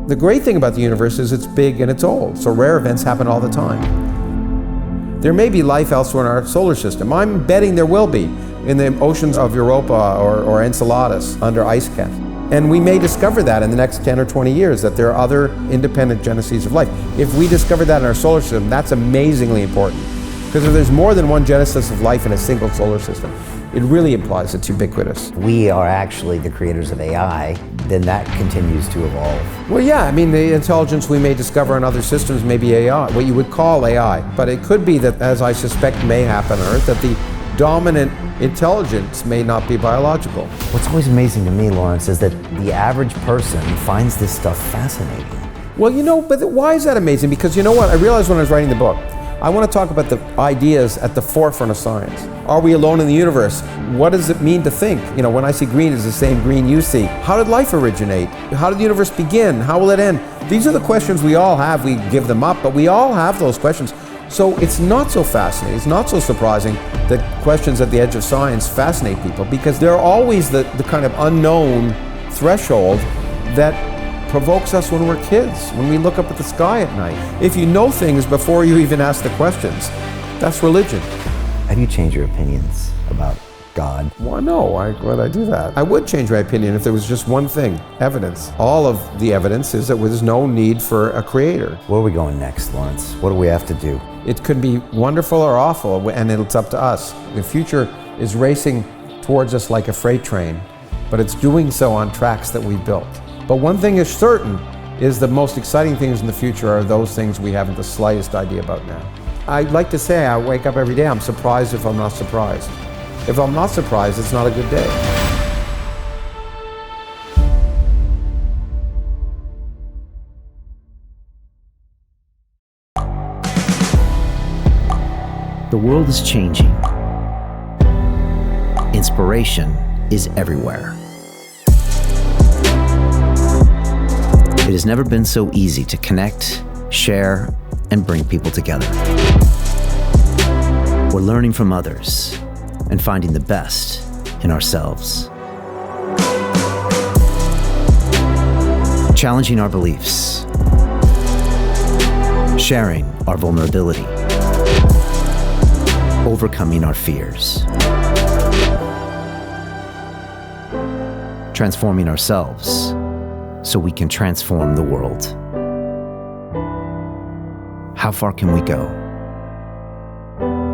The great thing about the universe is it's big and it's old, so rare events happen all the time. There may be life elsewhere in our solar system. I'm betting there will be in the oceans of Europa or Enceladus under ice caps. And we may discover that in the next 10 or 20 years, that there are other independent geneses of life. If we discover that in our solar system, that's amazingly important. Because if there's more than one genesis of life in a single solar system, it really implies it's ubiquitous. We are actually the creators of AI, then that continues to evolve. Well, yeah, I mean, the intelligence we may discover in other systems may be AI, what you would call AI. But it could be that, as I suspect may happen on Earth, that the dominant intelligence may not be biological. What's always amazing to me, Lawrence, is that the average person finds this stuff fascinating. Well, but why is that amazing? Because you know what? I realized when I was writing the book, I want to talk about the ideas at the forefront of science. Are we alone in the universe? What does it mean to think? When I see green, is the same green you see? How did life originate? How did the universe begin? How will it end? These are the questions we all have. We give them up, but we all have those questions. So it's not so fascinating, it's not so surprising that questions at the edge of science fascinate people, because they're always the kind of unknown threshold that provokes us when we're kids, when we look up at the sky at night. If you know things before you even ask the questions, that's religion. Have you changed your opinions about God? Well, no, why would I do that? I would change my opinion if there was just one thing, evidence. All of the evidence is that there's no need for a creator. Where are we going next, Lawrence? What do we have to do? It could be wonderful or awful, and it's up to us. The future is racing towards us like a freight train, but it's doing so on tracks that we built. But one thing is certain, is the most exciting things in the future are those things we haven't the slightest idea about now. I like to say, I wake up every day, I'm surprised if I'm not surprised. If I'm not surprised, it's not a good day. The world is changing. Inspiration is everywhere. It has never been so easy to connect, share, and bring people together. We're learning from others and finding the best in ourselves. Challenging our beliefs. Sharing our vulnerability. Overcoming our fears. Transforming ourselves so we can transform the world. How far can we go?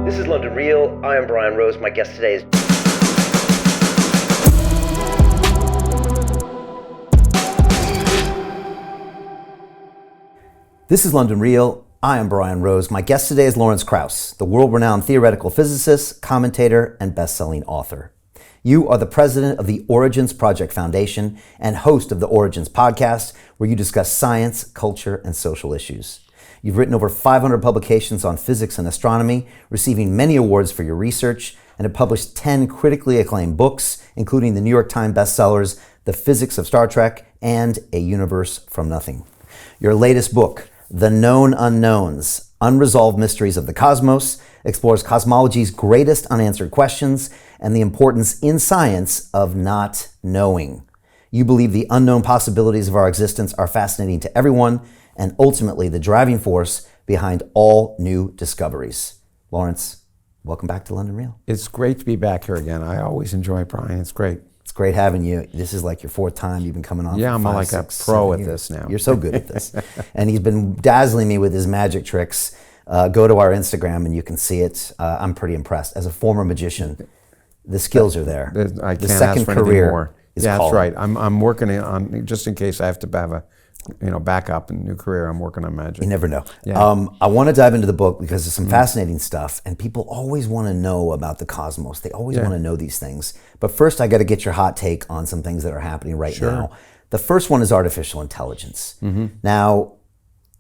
This is London Real. I am Brian Rose. My guest today is... This is London Real. I am Brian Rose. My guest today is Lawrence Krauss, the world-renowned theoretical physicist, commentator, and best-selling author. You are the president of the Origins Project Foundation and host of the Origins podcast, where you discuss science, culture, and social issues. You've written over 500 publications on physics and astronomy, receiving many awards for your research, and have published 10 critically acclaimed books, including the New York Times bestsellers, The Physics of Star Trek and A Universe from Nothing. Your latest book, The Known Unknowns, Unresolved Mysteries of the Cosmos, explores cosmology's greatest unanswered questions and the importance in science of not knowing. You believe the unknown possibilities of our existence are fascinating to everyone and ultimately the driving force behind all new discoveries. Lawrence, welcome back to London Real. It's great to be back here again. I always enjoy Brian. It's great. It's great having you. This is like your fourth time you've been coming on. Yeah, for I'm 5, like 6, a pro 7 at years. this now. You're so good at this. And he's been dazzling me with his magic tricks. Go to our Instagram and you can see it. I'm pretty impressed. As a former magician, the skills are there. I the can't second ask for anything career more. is Yeah, that's calling. right. I'm working on, just in case I have to have a backup in a new career, I'm working on magic. You never know. Yeah. I want to dive into the book because there's some fascinating stuff, and people always want to know about the cosmos. They always want to know these things. But first, I got to get your hot take on some things that are happening right now. The first one is artificial intelligence. Now,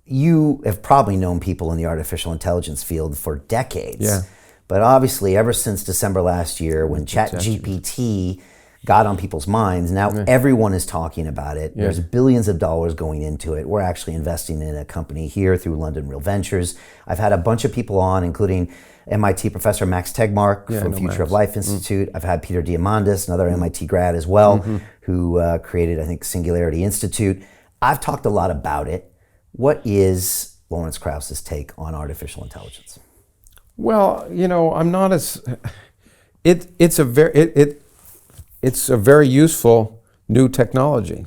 you have probably known people in the artificial intelligence field for decades. Yeah. But obviously, ever since December last year, when ChatGPT got on people's minds, now everyone is talking about it. There's billions of dollars going into it. We're actually investing in a company here through London Real Ventures. I've had a bunch of people on, including MIT professor Max Tegmark from Future of Life Institute. I've had Peter Diamandis, another MIT grad as well, who created, I think, Singularity Institute. I've talked a lot about it. What is Lawrence Krauss's take on artificial intelligence? Well, I'm not as. It's a very useful new technology,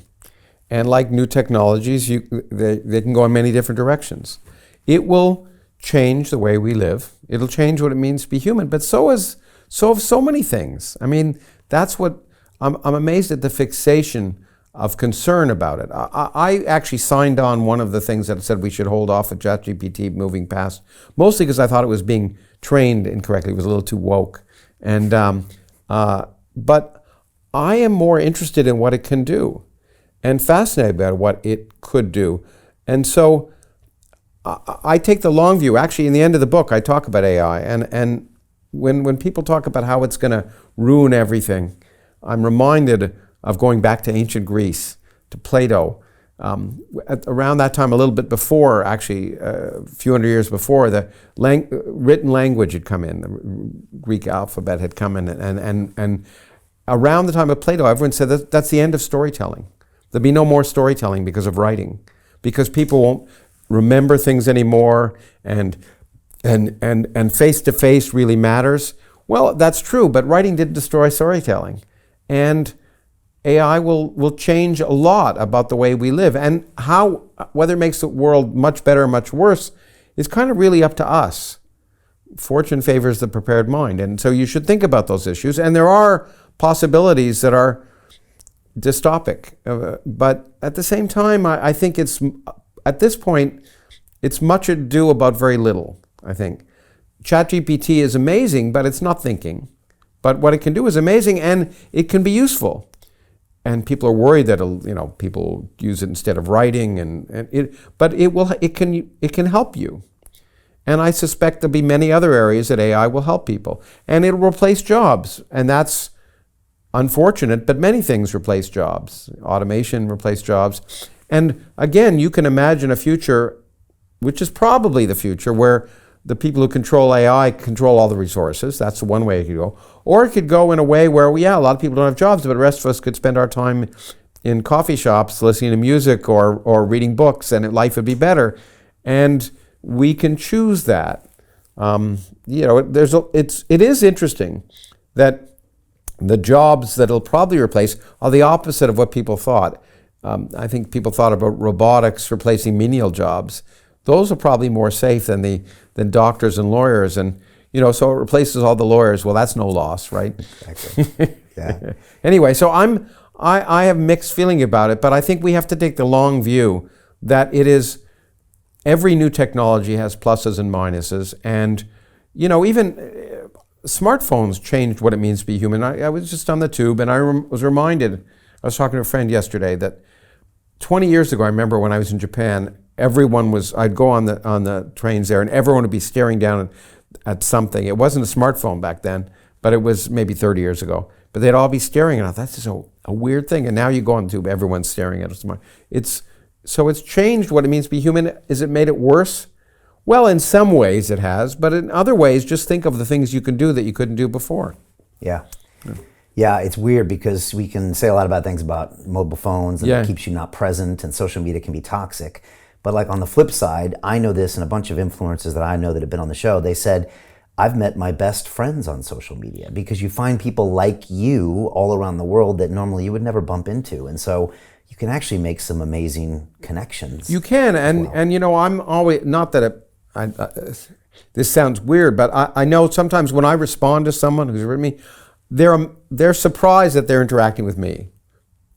and like new technologies, they can go in many different directions. It will change the way we live. It'll change what it means to be human. But so have so many things. I mean, that's what I'm amazed at, the fixation of concern about it. I actually signed on one of the things that said we should hold off with ChatGPT moving past, mostly because I thought it was being trained incorrectly. It was a little too woke. And but I am more interested in what it can do and fascinated about what it could do. And so I take the long view. Actually, in the end of the book, I talk about AI. And when people talk about how it's going to ruin everything, I'm reminded of going back to ancient Greece, to Plato. Around that time, a little bit before, actually, a few hundred years before, the written language had come in. The Greek alphabet had come in. And around the time of Plato, everyone said that's the end of storytelling. There'll be no more storytelling because of writing, because people won't remember things anymore, and face-to-face really matters. Well, that's true, but writing did destroy storytelling. And AI will change a lot about the way we live, and whether it makes the world much better or much worse is kind of really up to us. Fortune favors the prepared mind, and so you should think about those issues. And there are possibilities that are dystopic, but at the same time, I think it's at this point it's much ado about very little. I think ChatGPT is amazing, but it's not thinking. But what it can do is amazing, and it can be useful. And people are worried that people use it instead of writing, but it can help you. And I suspect there'll be many other areas that AI will help people, and it'll replace jobs, and that's unfortunate. But many things replace jobs. Automation replace jobs, and again, you can imagine a future, which is probably the future, where the people who control AI control all the resources. That's one way it could go. Or it could go in a way where, a lot of people don't have jobs, but the rest of us could spend our time in coffee shops listening to music or reading books, and life would be better. And we can choose that. It is interesting that the jobs that it'll probably replace are the opposite of what people thought. I think people thought about robotics replacing menial jobs. Those are probably more safe than doctors and lawyers, and so it replaces all the lawyers. Well, that's no loss, right? Exactly. Yeah. Anyway, so I have mixed feeling about it, but I think we have to take the long view that every new technology has pluses and minuses, and even smartphones changed what it means to be human. I was just on the tube, and I was reminded. I was talking to a friend yesterday that 20 years ago, I remember when I was in Japan, I'd go on the trains there, and everyone would be staring down at something. It wasn't a smartphone back then, but it was maybe 30 years ago. But they'd all be staring at it. That's just a weird thing. And now you go on the tube, everyone's staring at it. So it's changed what it means to be human. Has it made it worse? Well, in some ways it has, but in other ways, just think of the things you can do that you couldn't do before. Yeah, it's weird because we can say a lot about things about mobile phones, and it keeps you not present, and social media can be toxic. But like on the flip side, I know this, and a bunch of influencers that I know that have been on the show, they said, I've met my best friends on social media, because you find people like you all around the world that normally you would never bump into. And so you can actually make some amazing connections. You can, and I'm always, not that this sounds weird, but I know sometimes when I respond to someone who's written me, they're surprised that they're interacting with me.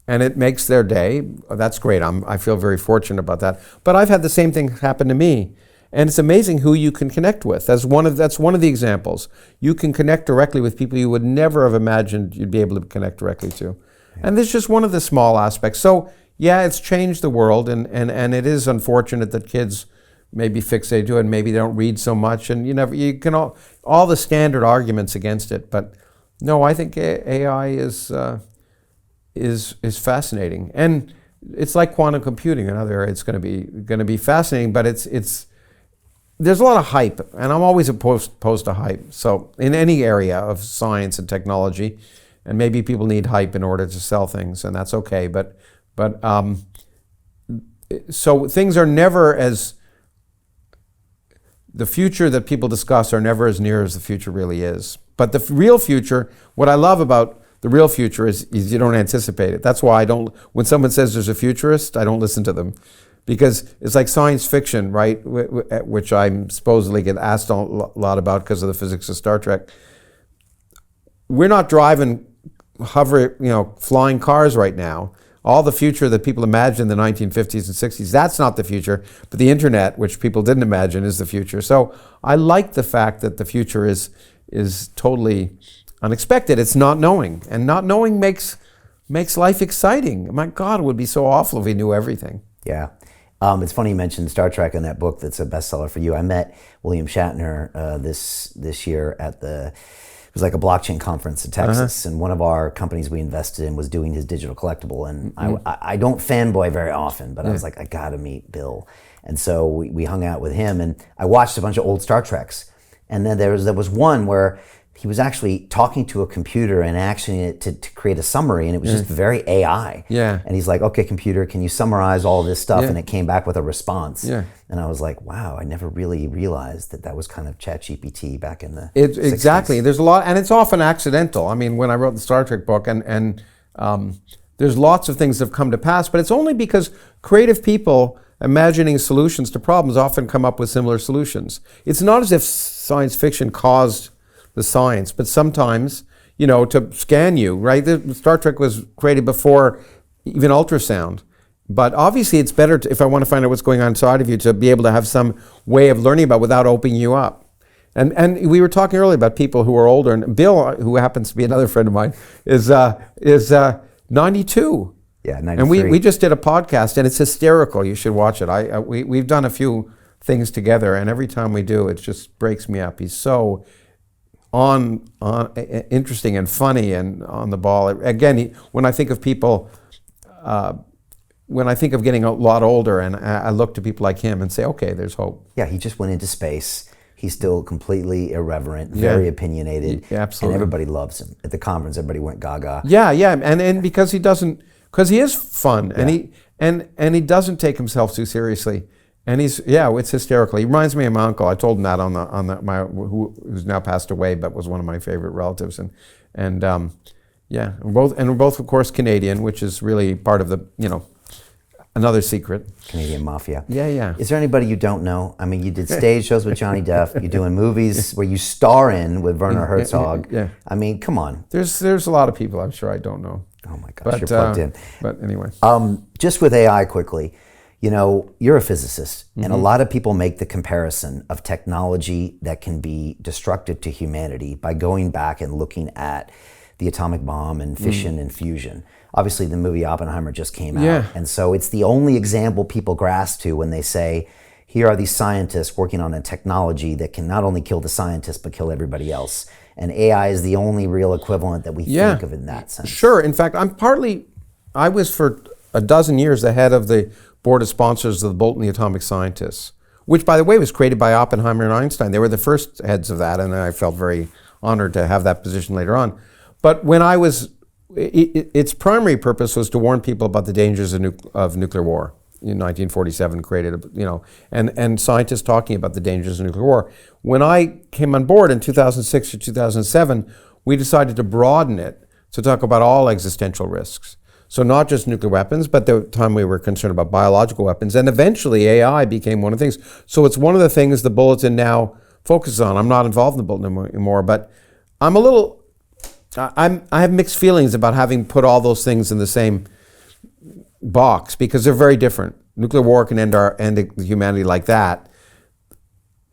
And it makes their day. That's great. I feel very fortunate about that. But I've had the same thing happen to me. And it's amazing who you can connect with. That's one of the examples. You can connect directly with people you would never have imagined you'd be able to connect directly to. Yeah. And this is just one of the small aspects. So yeah, it's changed the world, and it is unfortunate that kids maybe fixate to it, and maybe they don't read so much, and you can all the standard arguments against it. But no, I think AI is fascinating, and it's like quantum computing. Another area it's going to be fascinating, but there's a lot of hype, and I'm always opposed to hype. So in any area of science and technology, and maybe people need hype in order to sell things, and that's okay. But so things are never as, the future that people discuss are never as near as the future really is. But the real future, what I love about the real future is you don't anticipate it. That's why when someone says there's a futurist, I don't listen to them. Because it's like science fiction, right? Which I supposedly get asked a lot about because of the physics of Star Trek. We're not driving flying cars right now. All the future that people imagined in the 1950s and 60s, that's not the future. But the internet, which people didn't imagine, is the future. So I like the fact that the future is totally unexpected. It's not knowing. And not knowing makes life exciting. My God, it would be so awful if we knew everything. Yeah. It's funny you mentioned Star Trek in that book that's a bestseller for you. I met William Shatner this year at it was like a blockchain conference in Texas, and one of our companies we invested in was doing his digital collectible. And I don't fanboy very often, but I was like, I gotta meet Bill. And so we hung out with him, and I watched a bunch of old Star Treks. And then there was one where he was actually talking to a computer and asking it to create a summary, and it was just very AI. Yeah. And he's like, okay, computer, can you summarize all this stuff? Yeah. And it came back with a response. Yeah. And I was like, wow, I never really realized that was kind of ChatGPT back in the 60s. Exactly. There's a lot, and it's often accidental. I mean, when I wrote the Star Trek book, and there's lots of things that have come to pass, but it's only because creative people imagining solutions to problems often come up with similar solutions. It's not as if science fiction caused the science, but sometimes, to scan you, right? The Star Trek was created before even ultrasound. But obviously it's better if I want to find out what's going on inside of you, to be able to have some way of learning about without opening you up. And we were talking earlier about people who are older, and Bill, who happens to be another friend of mine, is 92. Yeah, 93. And we just did a podcast, and it's hysterical. You should watch it. We've done a few things together, and every time we do, it just breaks me up. He's so interesting and funny and on the ball. Again, when I think of people, when I think of getting a lot older, and I look to people like him and say, okay, there's hope. Yeah, he just went into space. He's still completely irreverent, very opinionated, absolutely. And everybody loves him. At the conference, everybody went gaga. Yeah, and because he is fun, and he doesn't take himself too seriously. And it's hysterical. He reminds me of my uncle. I told him that who's now passed away, but was one of my favorite relatives. And we're both of course Canadian, which is really part of the another secret. Canadian mafia. Yeah. Is there anybody you don't know? I mean, you did stage shows with Johnny Depp. You're doing movies where you star in with Werner Herzog. Yeah. I mean, come on. There's a lot of people I'm sure I don't know. Oh my gosh, But, you're plugged in. But anyway. Just with AI quickly, you're a physicist, and a lot of people make the comparison of technology that can be destructive to humanity by going back and looking at the atomic bomb and fission and fusion. Obviously, the movie Oppenheimer just came out, and so it's the only example people grasp to when they say, here are these scientists working on a technology that can not only kill the scientists, but kill everybody else. And AI is the only real equivalent that we think of in that sense. Sure. In fact, I was for a dozen years the head of the board of sponsors of the Bolton the Atomic Scientists, which, by the way, was created by Oppenheimer and Einstein. They were the first heads of that, and I felt very honored to have that position later on. But when I was, its primary purpose was to warn people about the dangers of nuclear war. In 1947, created, and scientists talking about the dangers of nuclear war. When I came on board in 2006 or 2007, we decided to broaden it to talk about all existential risks. So not just nuclear weapons, but the time we were concerned about biological weapons, and eventually AI became one of the things. So it's one of the things the bulletin now focuses on. I'm not involved in the bulletin anymore, but I have mixed feelings about having put all those things in the same box, because they're very different. Nuclear war can end humanity like that.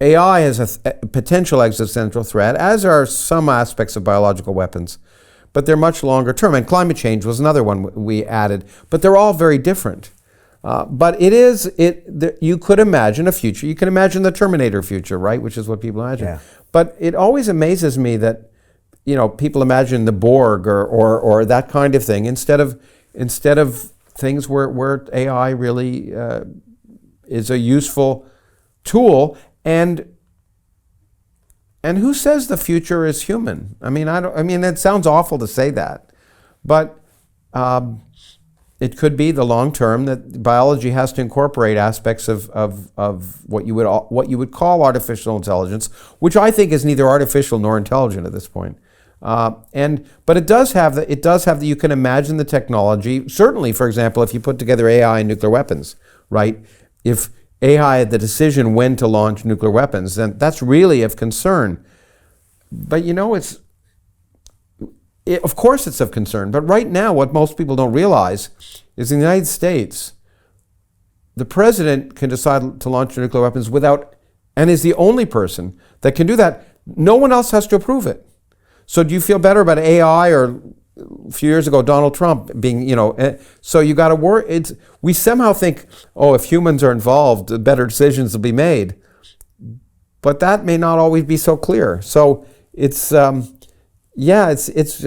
AI is a potential existential threat, as are some aspects of biological weapons, but they're much longer term. And climate change was another one we added, but they're all very different. But you could imagine a future. You can imagine the Terminator future, right? Which is what people imagine. Yeah. But it always amazes me that people imagine the Borg or that kind of thing instead of things where AI really is a useful tool. And who says the future is human? I mean, it sounds awful to say that, but it could be the long term that biology has to incorporate aspects of what you would call artificial intelligence, which I think is neither artificial nor intelligent at this point. But it does have the you can imagine the technology. Certainly, for example, if you put together AI and nuclear weapons, right? If AI had the decision when to launch nuclear weapons, then that's really of concern. But of course it's of concern. But right now, what most people don't realize is in the United States, the president can decide to launch nuclear weapons and is the only person that can do that. No one else has to approve it. So do you feel better about AI or a few years ago, Donald Trump being, so you got to worry. We somehow think, if humans are involved, better decisions will be made. But that may not always be so clear. So it's a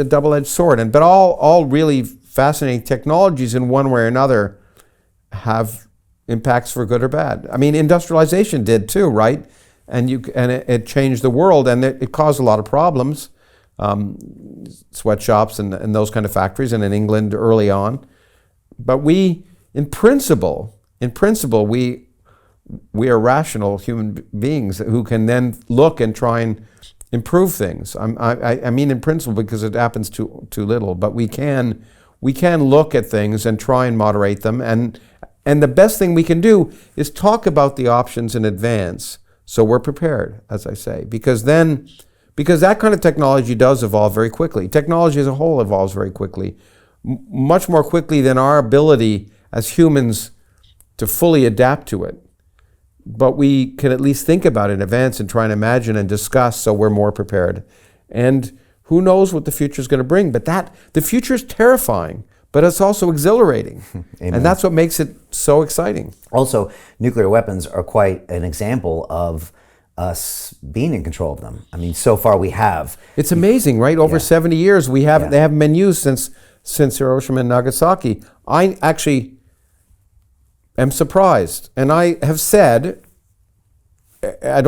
double-edged sword. But all really fascinating technologies in one way or another have impacts for good or bad. I mean, industrialization did too, right? And it changed the world, and it caused a lot of problems. Sweatshops and those kind of factories, and in England early on. But in principle, we are rational human beings who can then look and try and improve things. I mean in principle, because it happens too little. But we can look at things and try and moderate them. And the best thing we can do is talk about the options in advance, so we're prepared, as I say, because that kind of technology does evolve very quickly. Technology as a whole evolves very quickly, much more quickly than our ability as humans to fully adapt to it. But we can at least think about it in advance and try and imagine and discuss, so we're more prepared. And who knows what the future is going to bring. But the future is terrifying, but it's also exhilarating. And that's what makes it so exciting. Also, nuclear weapons are quite an example of us being in control of them. I mean, so far we have. It's amazing, right? Over 70 years, they haven't been used since Hiroshima and Nagasaki. I actually am surprised, and I have said, as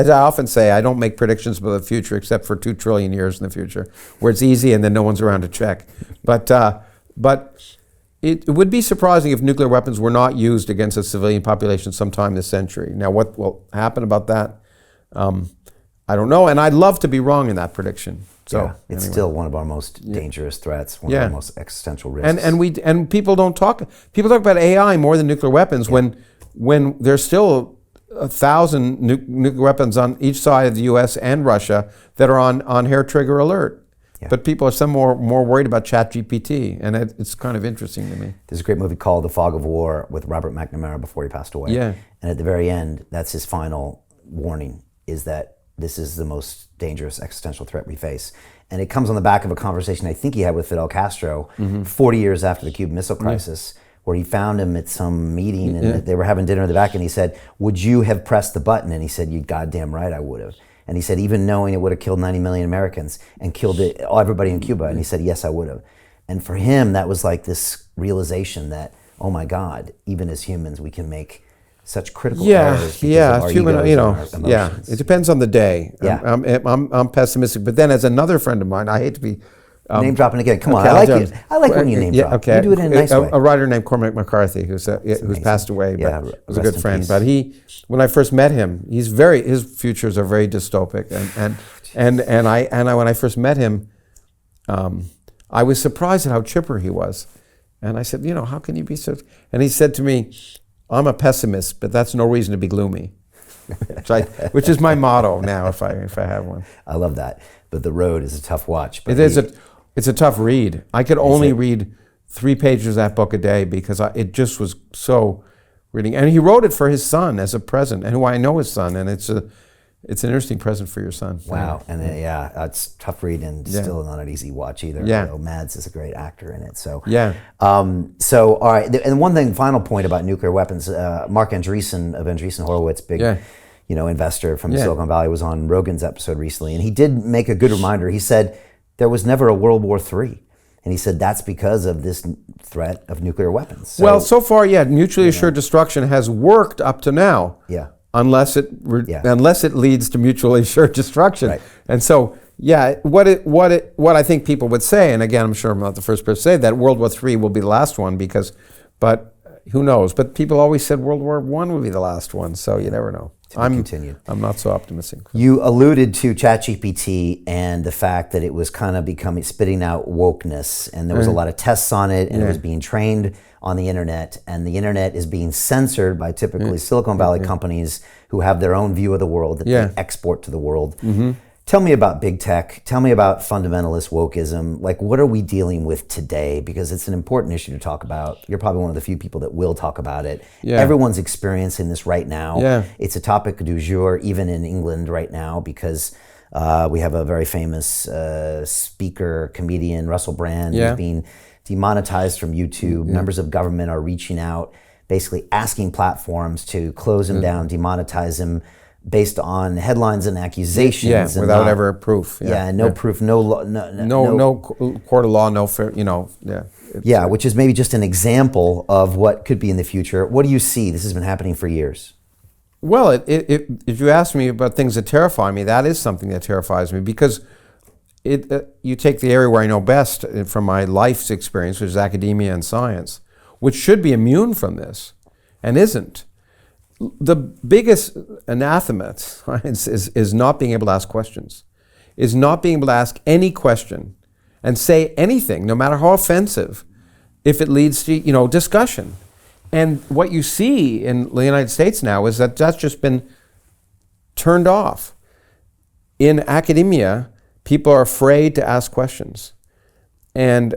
I often say, I don't make predictions about the future except for 2 trillion years in the future, where it's easy and then no one's around to check. But it would be surprising if nuclear weapons were not used against a civilian population sometime this century. Now, what will happen about that? I don't know, and I'd love to be wrong in that prediction. So it's still one of our most dangerous threats, one of our most existential risks. And people don't talk. People talk about AI more than nuclear weapons when there's still 1,000 nuclear weapons on each side of the U.S. and Russia that are on hair trigger alert. Yeah. But people are some more worried about ChatGPT, and it's kind of interesting to me. There's a great movie called The Fog of War with Robert McNamara before he passed away. Yeah. And at the very end, that's his final warning, is that this is the most dangerous existential threat we face. And it comes on the back of a conversation I think he had with Fidel Castro 40 years after the Cuban Missile Crisis, where he found him at some meeting and they were having dinner in the back, and he said, "Would you have pressed the button?" And he said, "You goddamn right I would have." And he said, even knowing it would have killed 90 million Americans and killed everybody in Cuba. And he said, yes, I would have. And for him, that was like this realization that, oh my God, even as humans, we can make such critical errors because of our egos and our emotions. It depends on the day. Yeah. I'm pessimistic. But then as another friend of mine, I hate to be... name dropping again. Come on, I like it. I like when you name drop. Okay. You do it in a nice way. A writer named Cormac McCarthy, who's passed away, but was a good friend. But when I first met him, his futures are very dystopic, and when I first met him, I was surprised at how chipper he was, and I said, how can you be so? And he said to me, "I'm a pessimist, but that's no reason to be gloomy," which is my motto now if I have one. I love that, but the road is a tough watch. But It's a tough read. I could only read 3 pages of that book a day because it just was so reading. And he wrote it for his son as a present, and who I know his son, and it's an interesting present for your son. Wow, and it's a tough read and still not an easy watch either. Yeah. Mads is a great actor in it. So so all right, and one thing, final point about nuclear weapons. Mark Andreessen of Andreessen Horowitz, big investor from Silicon Valley, was on Rogan's episode recently, and he did make a good reminder. He said, there was never a World War III. And he said that's because of this threat of nuclear weapons. So far, mutually assured destruction has worked up to now. Yeah. Unless it leads to mutually assured destruction. Right. And so, Yeah, what I think people would say, and again, I'm sure I'm not the first person to say that World War III will be the last one but who knows? But people always said World War I would be the last one, so you never know. I'm not so optimistic. You alluded to ChatGPT and the fact that it was kind of spitting out wokeness, and there was a lot of tests on it, and it was being trained on the internet, and the internet is being censored by typically Silicon Valley companies who have their own view of the world that they export to the world. Tell me about big tech. Tell me about fundamentalist wokeism. Like, what are we dealing with today? Because it's an important issue to talk about. You're probably one of the few people that will talk about it. Everyone's experiencing this right now. It's a topic du jour, even in England right now, because we have a very famous speaker, comedian, Russell Brand, who's being demonetized from YouTube. Members of government are reaching out, basically asking platforms to close him down, demonetize him, based on headlines and accusations, and without ever proof. Proof, no court of law, no fair. Which is maybe just an example of what could be in the future. What do you see? This has been happening for years. Well, if you ask me about things that terrify me, that is something that terrifies me, because you take the area where I know best from my life's experience, which is academia and science, which should be immune from this, and isn't. The biggest anathema to science is not being able to ask questions, is not being able to ask any question and say anything, no matter how offensive, if it leads to discussion. And what you see in the United States now is that that's just been turned off. In academia, people are afraid to ask questions. And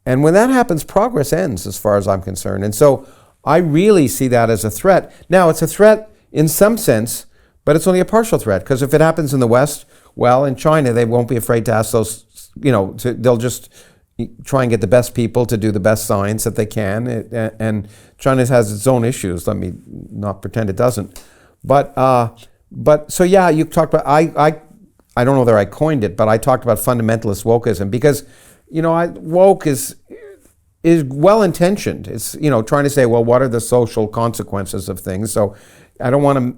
when that happens, progress ends, as far as I'm concerned. And so I really see that as a threat. Now, it's a threat in some sense, but it's only a partial threat, because if it happens in the West, well, in China, they won't be afraid to ask those, they'll just try and get the best people to do the best science that they can. And China has its own issues. Let me not pretend it doesn't. But so yeah, you talked about, I don't know whether I coined it, but I talked about fundamentalist wokeism, because, woke is well-intentioned. It's, trying to say, well, what are the social consequences of things? So I don't want to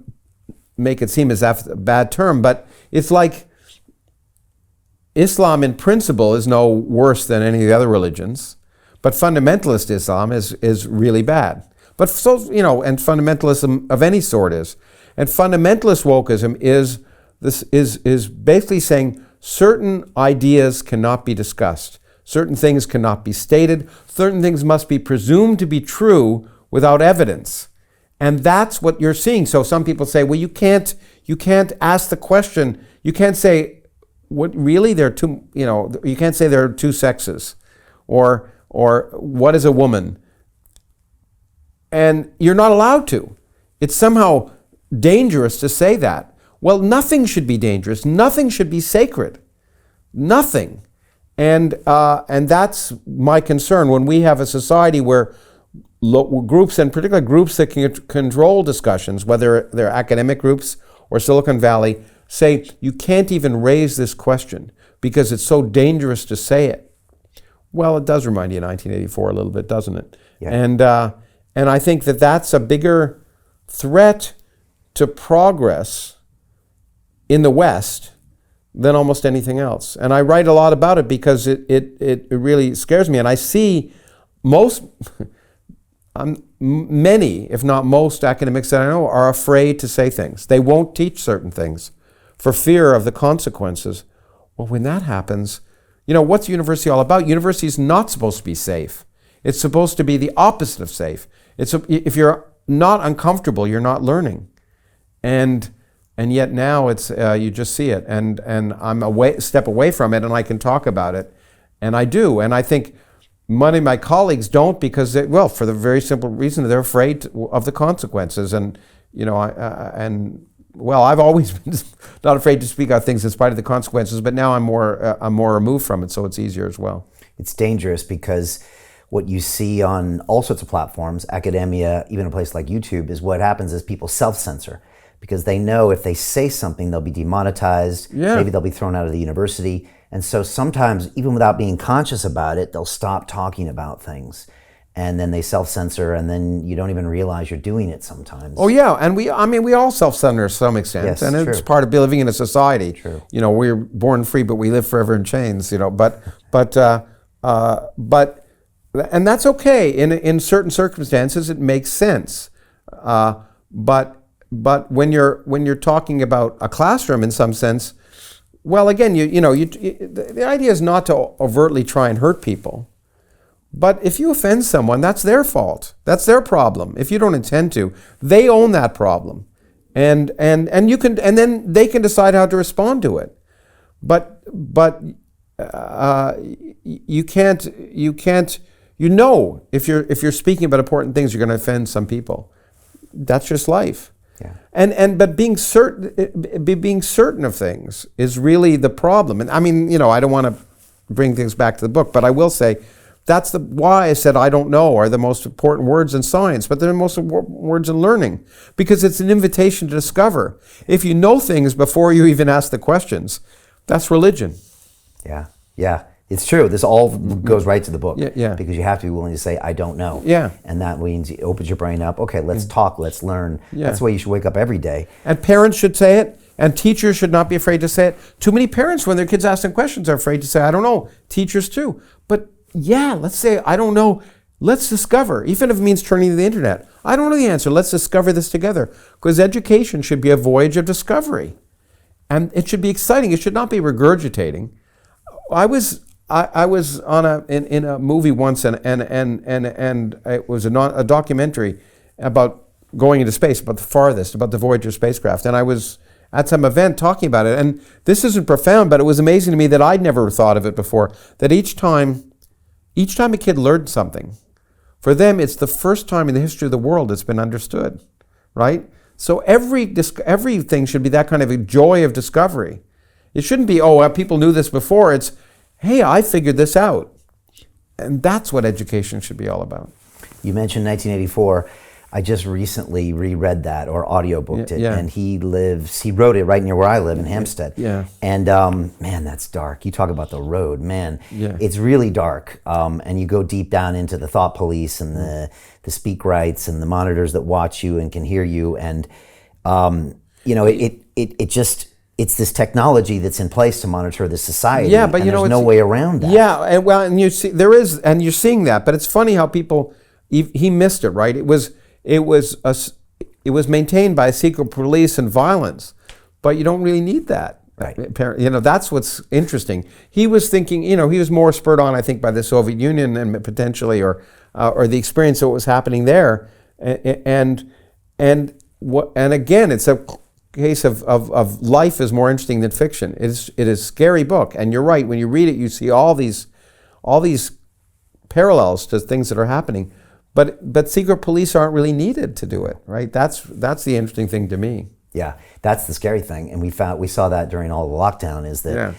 make it seem as that's a bad term, but it's like Islam in principle is no worse than any of the other religions, but fundamentalist Islam is really bad. But so, and fundamentalism of any sort is. And fundamentalist wokeism is basically saying certain ideas cannot be discussed. Certain things cannot be stated. Certain things must be presumed to be true without evidence. And that's what you're seeing. So some people say, well, you can't ask the question. You can't say, what really there are two, you can't say there are two sexes, or what is a woman? And you're not allowed to. It's somehow dangerous to say that. Well, nothing should be dangerous. Nothing should be sacred. Nothing. And that's my concern when we have a society where groups, and particularly groups that can control discussions, whether they're academic groups or Silicon Valley, say you can't even raise this question because it's so dangerous to say it. Well, it does remind you of 1984 a little bit, doesn't it? Yeah. And I think that that's a bigger threat to progress in the West than almost anything else. And I write a lot about it because it really scares me. And I see many, if not most academics that I know are afraid to say things. They won't teach certain things for fear of the consequences. Well, when that happens, what's university all about? University is not supposed to be safe. It's supposed to be the opposite of safe. If you're not uncomfortable, you're not learning. And yet now it's you just see it, and I'm a step away from it, and I can talk about it, and I do, and I think many of my colleagues don't, because for the very simple reason they're afraid of the consequences, and I've always been not afraid to speak out things in spite of the consequences, but now I'm more removed from it, so it's easier as well. It's dangerous because what you see on all sorts of platforms, academia, even a place like YouTube, is what happens is people self-censor. Because they know if they say something, they'll be demonetized, maybe they'll be thrown out of the university. And so sometimes, even without being conscious about it, they'll stop talking about things. and then they self-censor, and then you don't even realize you're doing it sometimes. Oh yeah, and we all self-censor to some extent, Yes, and it's true. part of living in a society. True. We're born free, but we live forever in chains. But and that's okay. In certain circumstances, it makes sense. But when you're talking about a classroom in some sense, well, again, the idea is not to overtly try and hurt people. But if you offend someone, that's their fault. That's their problem. If you don't intend to, they own that problem, and then they can decide how to respond to it. But you can't. If you're speaking about important things, you're going to offend some people. That's just life. Yeah. But being certain of things is really the problem. And I mean, I don't want to bring things back to the book, but I will say that's why I said I don't know are the most important words in science, but they're the most important words in learning, because it's an invitation to discover. If you know things before you even ask the questions, that's religion. Yeah. It's true. This all goes right to the book. Yeah. Because you have to be willing to say, I don't know. Yeah. And that means it opens your brain up. Okay, let's talk, let's learn. Yeah. That's the way you should wake up every day. And parents should say it, and teachers should not be afraid to say it. Too many parents, when their kids ask them questions, are afraid to say, I don't know. Teachers too. But yeah, let's say, I don't know. Let's discover, even if it means turning to the internet. I don't know the answer. Let's discover this together. Because education should be a voyage of discovery. And it should be exciting. It should not be regurgitating. I was in a movie once, and it was a documentary about going into space, about the farthest, about the Voyager spacecraft. And I was at some event talking about it. And this isn't profound, but it was amazing to me that I'd never thought of it before, that each time a kid learned something, for them it's the first time in the history of the world it's been understood, right? So everything should be that kind of a joy of discovery. It shouldn't be, people knew this before. It's, hey, I figured this out. And that's what education should be all about. You mentioned 1984. I just recently reread that, or audiobooked it. Yeah. And he wrote it right near where I live in Hampstead. Yeah. And man, that's dark. You talk about the road, man. Yeah. It's really dark. And you go deep down into the thought police and the speak rights and the monitors that watch you and can hear you. And, it's this technology that's in place to monitor the society. Yeah, but and there's no way around that. Yeah, and you see, there is, and you're seeing that. But it's funny how people, he missed it, right? It was maintained by secret police and violence, but you don't really need that. Right. That's what's interesting. He was thinking, he was more spurred on, I think, by the Soviet Union and potentially, or the experience of what was happening there, and again, it's a case of life is more interesting than fiction. It is a scary book, and you're right. When you read it, you see all these parallels to things that are happening, but secret police aren't really needed to do it, right? That's the interesting thing to me. Yeah, that's the scary thing, and we saw that during all the lockdown is that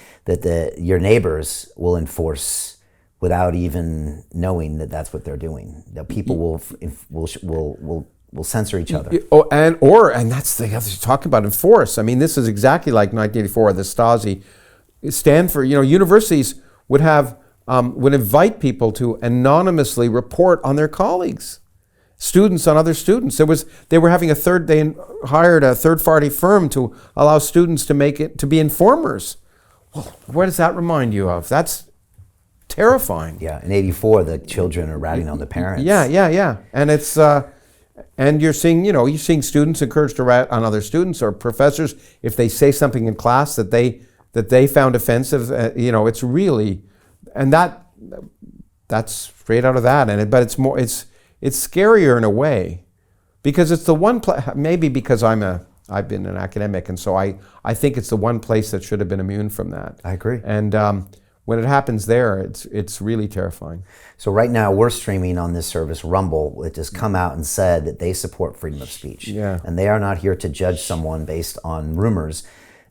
your neighbors will enforce without even knowing that that's what they're doing. That people will censor each other. And that's the other talking about enforce. I mean, this is exactly like 1984, the Stasi. Stanford, universities would invite people to anonymously report on their colleagues, students on other students. They hired a third-party firm to allow students to be informers. Well, what does that remind you of? That's terrifying. Yeah, in 84, the children are ratting on the parents. Yeah. And it's, and you're seeing students encouraged to rat on other students, or professors if they say something in class that they found offensive. It's really, and that's straight out of that. But it's scarier in a way, because it's the one place. Maybe because I've been an academic, and so I think it's the one place that should have been immune from that. I agree. And when it happens there, it's really terrifying. So right now we're streaming on this service, Rumble, which has come out and said that they support freedom of speech. Yeah. And they are not here to judge someone based on rumors.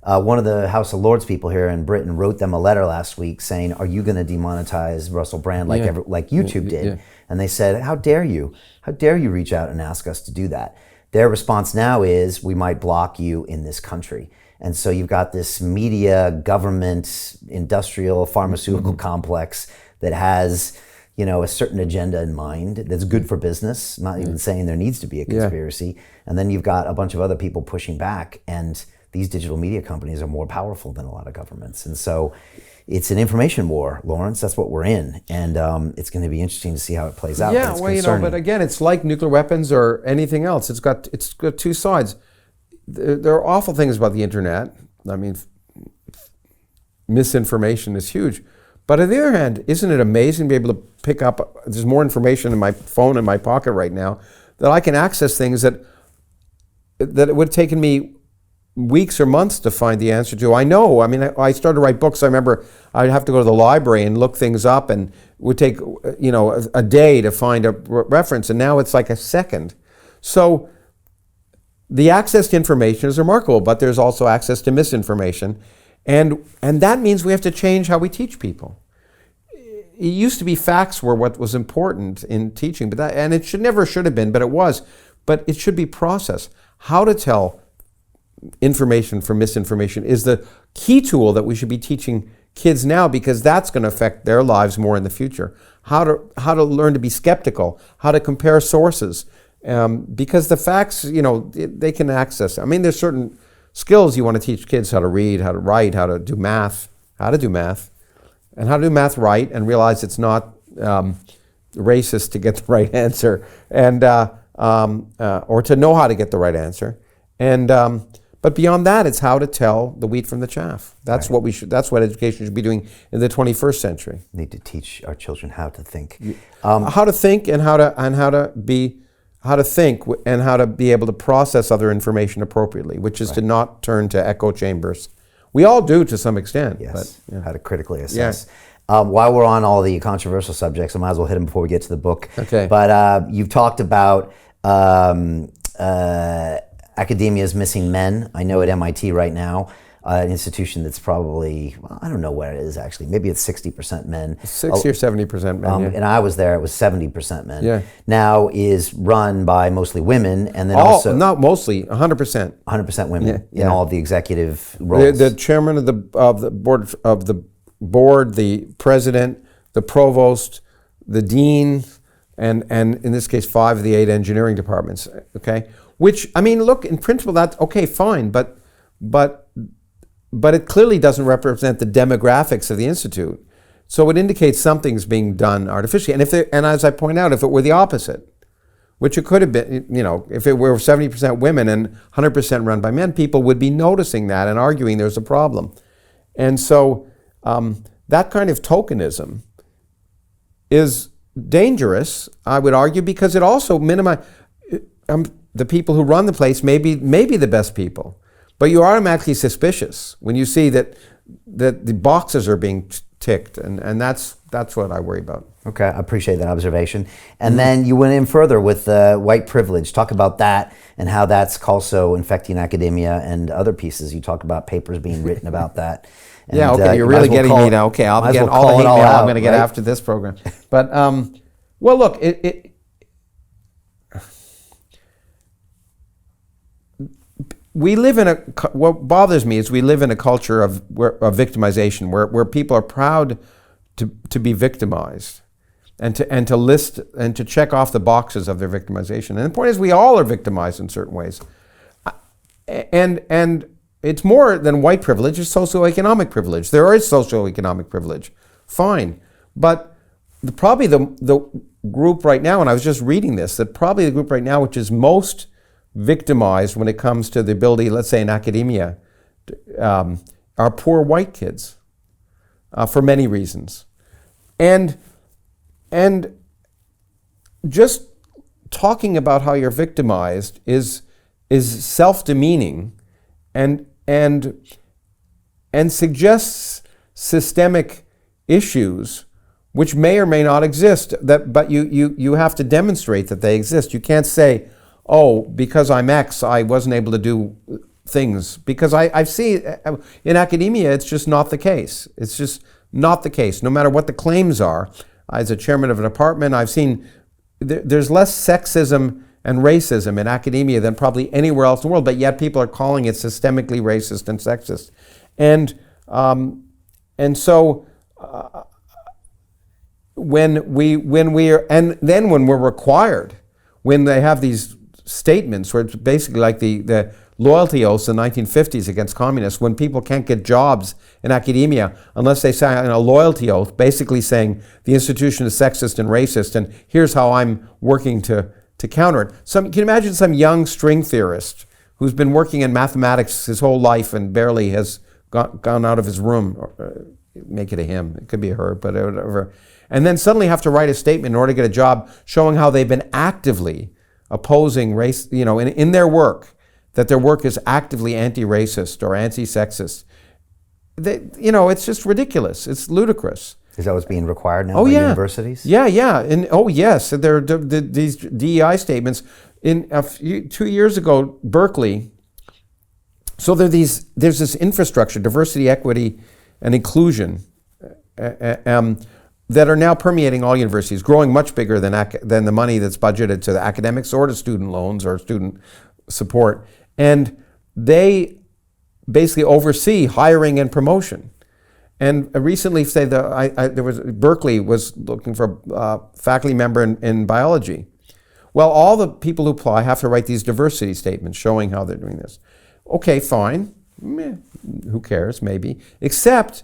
One of the House of Lords people here in Britain wrote them a letter last week saying, are you going to demonetize Russell Brand like YouTube did? Yeah. And they said, how dare you? How dare you reach out and ask us to do that? Their response now is, we might block you in this country. And so you've got this media, government, industrial, pharmaceutical complex that has a certain agenda in mind that's good for business, not even saying there needs to be a conspiracy. And then you've got a bunch of other people pushing back, and these digital media companies are more powerful than a lot of governments. And so it's an information war, Lawrence. That's what we're in. And it's going to be interesting to see how it plays out. Yeah, well, but again, it's like nuclear weapons or anything else. It's got two sides. There are awful things about the internet. I mean, misinformation is huge. But on the other hand, isn't it amazing to be able to pick up, there's more information in my phone in my pocket right now, that I can access things that it would have taken me weeks or months to find the answer to. I know, I mean, I started to write books. I remember I'd have to go to the library and look things up, and it would take, a day to find a reference, and now it's like a second. So the access to information is remarkable, but there's also access to misinformation. And that means we have to change how we teach people. It used to be facts were what was important in teaching, and it should have been, but it was. But it should be process. How to tell information from misinformation is the key tool that we should be teaching kids now, because that's going to affect their lives more in the future. How to learn to be skeptical, how to compare sources, because the facts, they can access. I mean, there's certain skills you want to teach kids: how to read, how to write, how to do math, and how to do math right, and realize it's not racist to get the right answer, and or to know how to get the right answer, and but beyond that, it's how to tell the wheat from the chaff. That's right. That's what education should be doing in the 21st century. We need to teach our children how to think, how to think, and how to think and how to be able to process other information appropriately, which is to not turn to echo chambers. We all do to some extent. Yes, but, how to critically assess. Yeah. While we're on all the controversial subjects, I might as well hit them before we get to the book. Okay. But you've talked about academia's missing men. I know at MIT right now, an institution that's probably, I don't know where it is actually, maybe it's 60% men. 60 or 70% men, And I was there, it was 70% men. Yeah. Now is run by mostly women, and then not mostly, 100%. 100% women in all of the executive roles. The chairman of the board, the president, the provost, the dean, and in this case 5 of the 8 engineering departments. Okay, which, I mean, look, in principle that's okay, fine, but it clearly doesn't represent the demographics of the institute. So it indicates something's being done artificially. And as I point out, if it were the opposite, which it could have been, if it were 70% women and 100% run by men, people would be noticing that and arguing there's a problem. And so that kind of tokenism is dangerous, I would argue, because it also minimizes the people who run the place may be the best people. But you're automatically suspicious when you see that the boxes are being ticked, and that's what I worry about. Okay, I appreciate that observation. And then you went in further with white privilege. Talk about that and how that's also infecting academia and other pieces. You talk about papers being written about that. And, yeah, okay, you're really getting me now. Okay, I'll get all the hate mail I'm going to get after this program. But, well, look, we live in what bothers me is we live in a culture of victimization where people are proud to be victimized and to list and to check off the boxes of their victimization. And the point is, we all are victimized in certain ways. And it's more than white privilege, it's socioeconomic privilege. There is socioeconomic privilege, fine. But probably the group right now, and I was just reading this, that probably the group right now which is most victimized when it comes to the ability, let's say in academia, are poor white kids for many reasons. And just talking about how you're victimized is self-demeaning and suggests systemic issues which may or may not exist, but you have to demonstrate that they exist. You can't say, oh, because I'm X, I wasn't able to do things. Because I see in academia, it's just not the case. It's just not the case, no matter what the claims are. As a chairman of a department, I've seen there's less sexism and racism in academia than probably anywhere else in the world, but yet people are calling it systemically racist and sexist. And so when we are, and then when we're required, when they have these statements where it's basically like the loyalty oaths in the 1950s against communists, when people can't get jobs in academia unless they sign a loyalty oath, basically saying the institution is sexist and racist, and here's how I'm working to counter it. Can you imagine some young string theorist who's been working in mathematics his whole life and barely has gone out of his room, or, make it a him, it could be a her, but whatever, and then suddenly have to write a statement in order to get a job showing how they've been actively opposing race, in their work, that their work is actively anti-racist or anti-sexist. It's just ridiculous. It's ludicrous. Is that what's being required now by universities? Yeah. And yes, there are these DEI statements. 2 years ago, Berkeley. So there's this infrastructure, diversity, equity, and inclusion, that are now permeating all universities, growing much bigger than the money that's budgeted to the academics or to student loans or student support. And they basically oversee hiring and promotion. And recently, Berkeley was looking for a faculty member in biology. Well, all the people who apply have to write these diversity statements showing how they're doing this. Okay, fine. Who cares, maybe. Except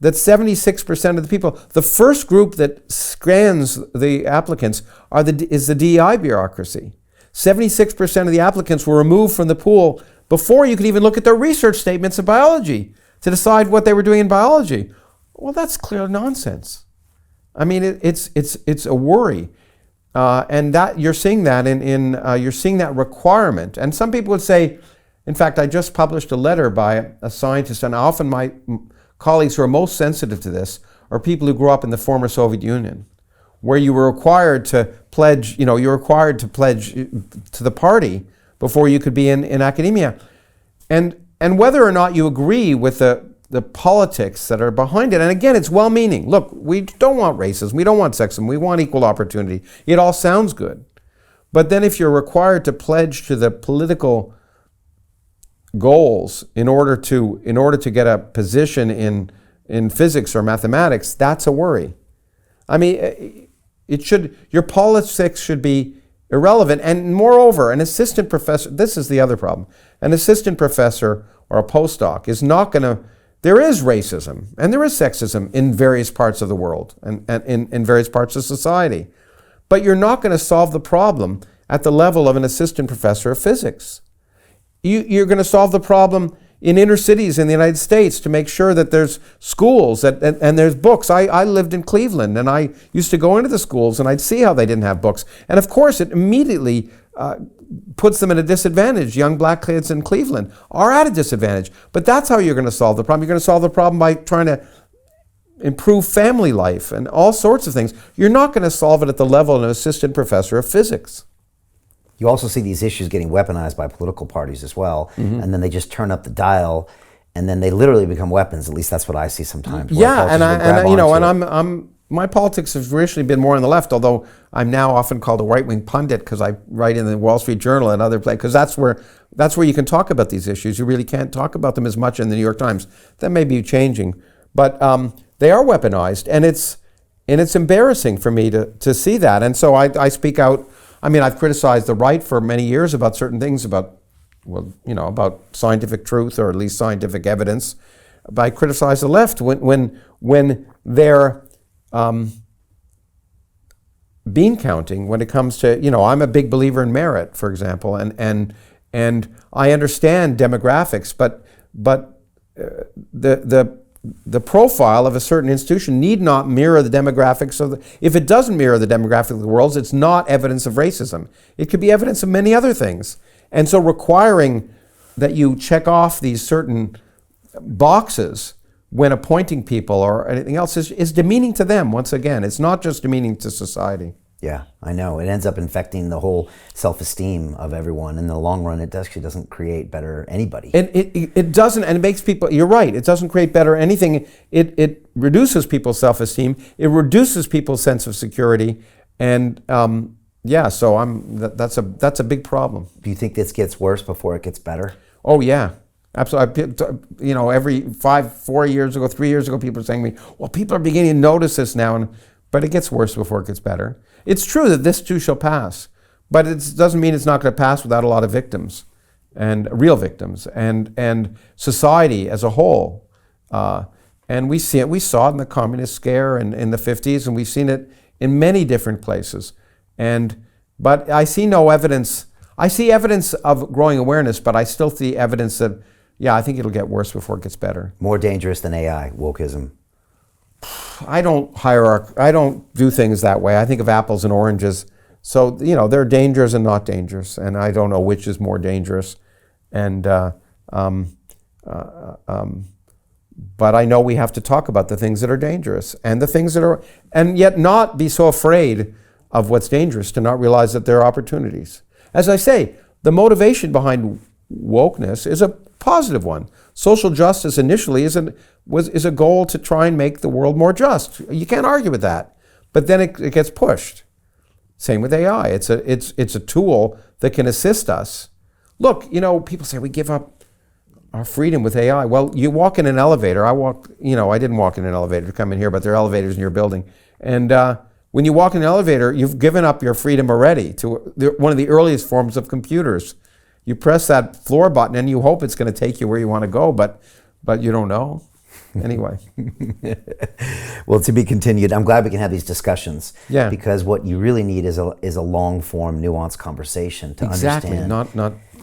that 76% of the people, the first group that scans the applicants is the DEI bureaucracy. 76% of the applicants were removed from the pool before you could even look at their research statements in biology to decide what they were doing in biology. Well, that's clear nonsense. I mean, it's a worry, and that you're seeing that you're seeing that requirement. And some people would say, in fact, I just published a letter by a scientist, and often my colleagues who are most sensitive to this are people who grew up in the former Soviet Union, where you were required to pledge, to the party before you could be in academia. And whether or not you agree with the politics that are behind it, and again, it's well-meaning. Look, we don't want racism, we don't want sexism, we want equal opportunity. It all sounds good. But then if you're required to pledge to the political goals in order to get a position in physics or mathematics, that's a worry. I mean, your politics should be irrelevant. And moreover, an assistant professor, this is the other problem, an assistant professor or a postdoc is not going to, there is racism and there is sexism in various parts of the world and in various parts of society. But you're not going to solve the problem at the level of an assistant professor of physics. You're going to solve the problem in inner cities in the United States to make sure that there's schools and there's books. I lived in Cleveland, and I used to go into the schools and I'd see how they didn't have books. And of course, it immediately puts them at a disadvantage. Young black kids in Cleveland are at a disadvantage. But that's how you're going to solve the problem. You're going to solve the problem by trying to improve family life and all sorts of things. You're not going to solve it at the level of an assistant professor of physics. You also see these issues getting weaponized by political parties as well, and then they just turn up the dial, and then they literally become weapons. At least that's what I see sometimes. Yeah, my politics have traditionally been more on the left, although I'm now often called a right-wing pundit because I write in the Wall Street Journal and other places, because that's where you can talk about these issues. You really can't talk about them as much in the New York Times. That may be changing, but they are weaponized, and it's embarrassing for me to see that. And so I speak out. I mean, I've criticized the right for many years about certain things, about scientific truth or at least scientific evidence. But I criticize the left when they're bean counting when it comes to, I'm a big believer in merit, for example, and I understand demographics, but the profile of a certain institution need not mirror the demographics of if it doesn't mirror the demographic of the world, it's not evidence of racism. It could be evidence of many other things. And so requiring that you check off these certain boxes when appointing people or anything else is demeaning to them, once again. It's not just demeaning to society. Yeah, I know. It ends up infecting the whole self-esteem of everyone. In the long run, it actually doesn't create better anybody. And it doesn't, and it makes people, you're right, it doesn't create better anything. It reduces people's self-esteem. It reduces people's sense of security. And so that's a big problem. Do you think this gets worse before it gets better? Oh, yeah. Absolutely. Every 4 years ago, 3 years ago, people are saying to me, well, people are beginning to notice this now. And but it gets worse before it gets better. It's true that this too shall pass, but it doesn't mean it's not going to pass without a lot of victims, and real victims, and society as a whole. And we see it. We saw it in the communist scare in the 50s, and we've seen it in many different places. But I see no evidence. I see evidence of growing awareness, but I still see evidence that, yeah, I think it'll get worse before it gets better. More dangerous than AI, wokeism. I don't do things that way. I think of apples and oranges. So, there are dangers and not dangerous, and I don't know which is more dangerous. And but I know we have to talk about the things that are dangerous and the things that are, and yet not be so afraid of what's dangerous to not realize that there are opportunities. As I say, the motivation behind wokeness is a positive one. Social justice initially is a goal to try and make the world more just. You can't argue with that. But then it gets pushed. Same with AI. It's a tool that can assist us. Look, people say we give up our freedom with AI. Well, you walk in an elevator. I didn't walk in an elevator to come in here, but there are elevators in your building. And when you walk in an elevator, you've given up your freedom already to one of the earliest forms of computers. You press that floor button and you hope it's going to take you where you want to go, but you don't know. Anyway. Well, to be continued. I'm glad we can have these discussions. Yeah. Because what you really need is a long form, nuanced conversation to understand.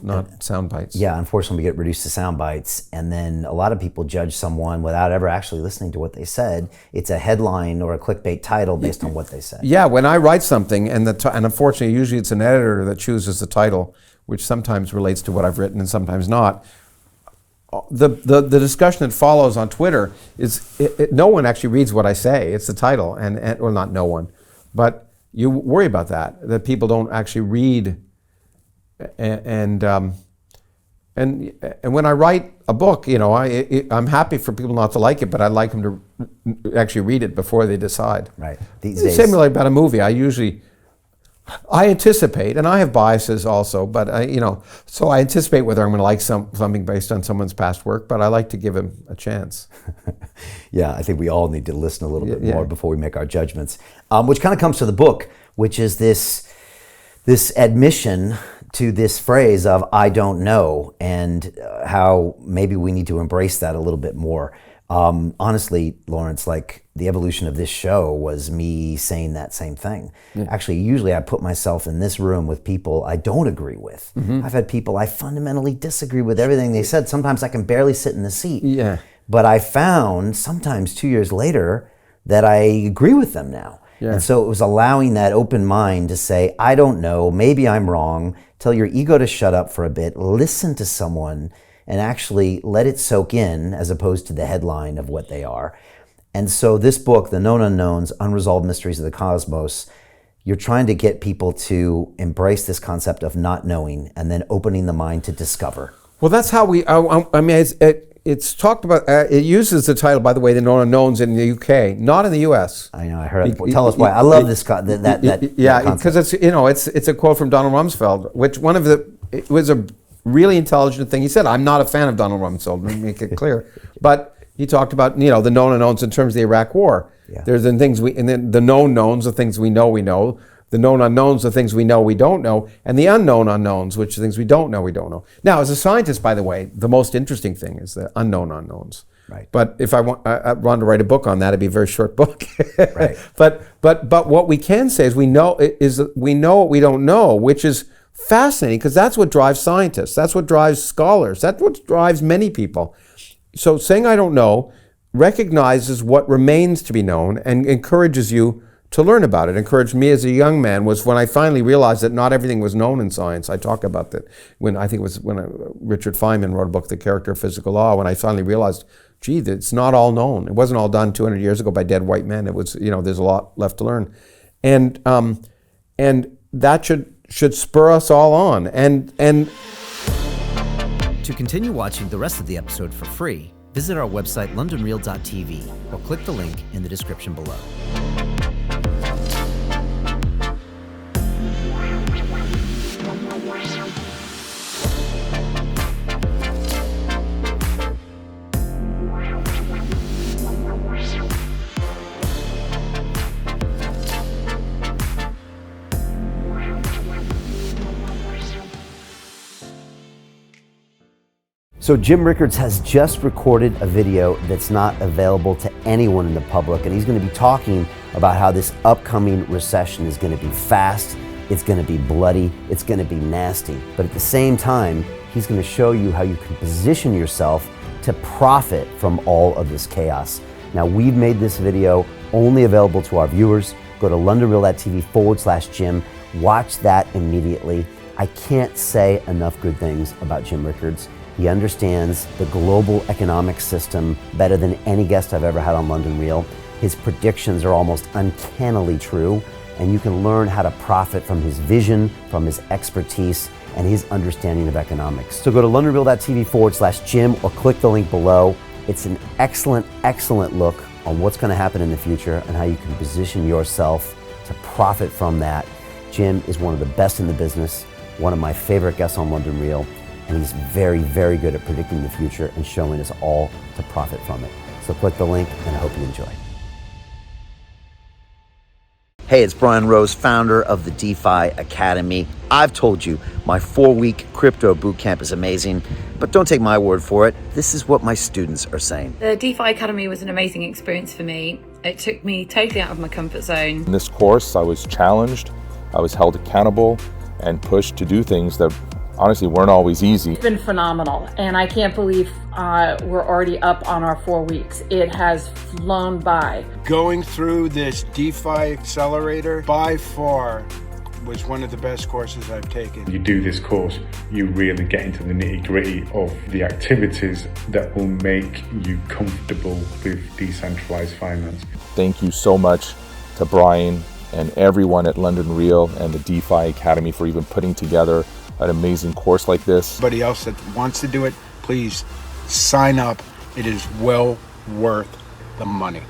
Not sound bites. Yeah, unfortunately, we get reduced to sound bites, and then a lot of people judge someone without ever actually listening to what they said. It's a headline or a clickbait title based on what they said. Yeah, when I write something, and unfortunately, usually it's an editor that chooses the title, which sometimes relates to what I've written and sometimes not. The discussion that follows on Twitter is no one actually reads what I say. It's the title, and well, not no one, but you worry about that people don't actually read. And when I write a book, I'm happy for people not to like it, but I'd like them to actually read it before they decide. Right. These days. Similarly about a movie, I anticipate, and I have biases also, but so I anticipate whether I'm going to like something based on someone's past work, but I like to give him a chance. Yeah, I think we all need to listen a little bit more before we make our judgments, which kind of comes to the book, which is this admission to this phrase of "I don't know," and how maybe we need to embrace that a little bit more. Honestly, Lawrence, like the evolution of this show was me saying that same thing. Yeah. Actually, usually I put myself in this room with people I don't agree with. Mm-hmm. I've had people I fundamentally disagree with everything they said. Sometimes I can barely sit in the seat. Yeah. But I found sometimes 2 years later that I agree with them now. Yeah. And so it was allowing that open mind to say, I don't know, maybe I'm wrong, tell your ego to shut up for a bit, listen to someone, and actually let it soak in as opposed to the headline of what they are. And so this book, The Known Unknowns, Unresolved Mysteries of the Cosmos, you're trying to get people to embrace this concept of not knowing and then opening the mind to discover. Well, that's how it's talked about, it uses the title, by the way, The Known Unknowns in the UK, not in the US. I know, I heard it. Tell us why. I love this yeah, because it's a quote from Donald Rumsfeld, which it was a really intelligent thing he said. I'm not a fan of Donald Rumsfeld, let me make it clear. But he talked about, the known unknowns in terms of the Iraq War. Yeah. There's the things and then the known knowns are things we know. The known unknowns are things we know we don't know, and the unknown unknowns, which are things we don't know. Now, as a scientist, by the way, the most interesting thing is the unknown unknowns. Right. But if I want to write a book on that, it'd be a very short book. Right. But what we can say is we know what we don't know, which is fascinating because that's what drives scientists. That's what drives scholars. That's what drives many people. So saying I don't know recognizes what remains to be known and encourages you to learn about it. Encouraged me as a young man was when I finally realized that not everything was known in science. I talk about that when Richard Feynman wrote a book, The Character of Physical Law, when I finally realized, gee, it's not all known. It wasn't all done 200 years ago by dead white men. It was, there's a lot left to learn. And that should spur us all on. And to continue watching the rest of the episode for free, visit our website londonreal.tv or click the link in the description below. So Jim Rickards has just recorded a video that's not available to anyone in the public, and he's going to be talking about how this upcoming recession is going to be fast, it's going to be bloody, it's going to be nasty. But at the same time, he's going to show you how you can position yourself to profit from all of this chaos. Now, we've made this video only available to our viewers. Go to londonreal.tv/Jim. Watch that immediately. I can't say enough good things about Jim Rickards. He understands the global economic system better than any guest I've ever had on London Real. His predictions are almost uncannily true, and you can learn how to profit from his vision, from his expertise, and his understanding of economics. So go to londonreal.tv/Jim or click the link below. It's an excellent, excellent look on what's going to happen in the future and how you can position yourself to profit from that. Jim is one of the best in the business, one of my favorite guests on London Real, and he's very, very good at predicting the future and showing us all to profit from it. So click the link, and I hope you enjoy. Hey, it's Brian Rose, founder of the DeFi Academy. I've told you my 4-week crypto bootcamp is amazing, but don't take my word for it. This is what my students are saying. The DeFi Academy was an amazing experience for me. It took me totally out of my comfort zone. In this course, I was challenged, I was held accountable, and pushed to do things that honestly weren't always easy. It's been phenomenal, and I can't believe we're already up on our 4 weeks. It has flown by. Going through this DeFi accelerator by far was one of the best courses I've taken. You do this course, you really get into the nitty-gritty of the activities that will make you comfortable with decentralized finance. Thank you so much to Brian and everyone at London Real and the DeFi Academy for even putting together an amazing course like this. Anybody else that wants to do it, please sign up. It is well worth the money.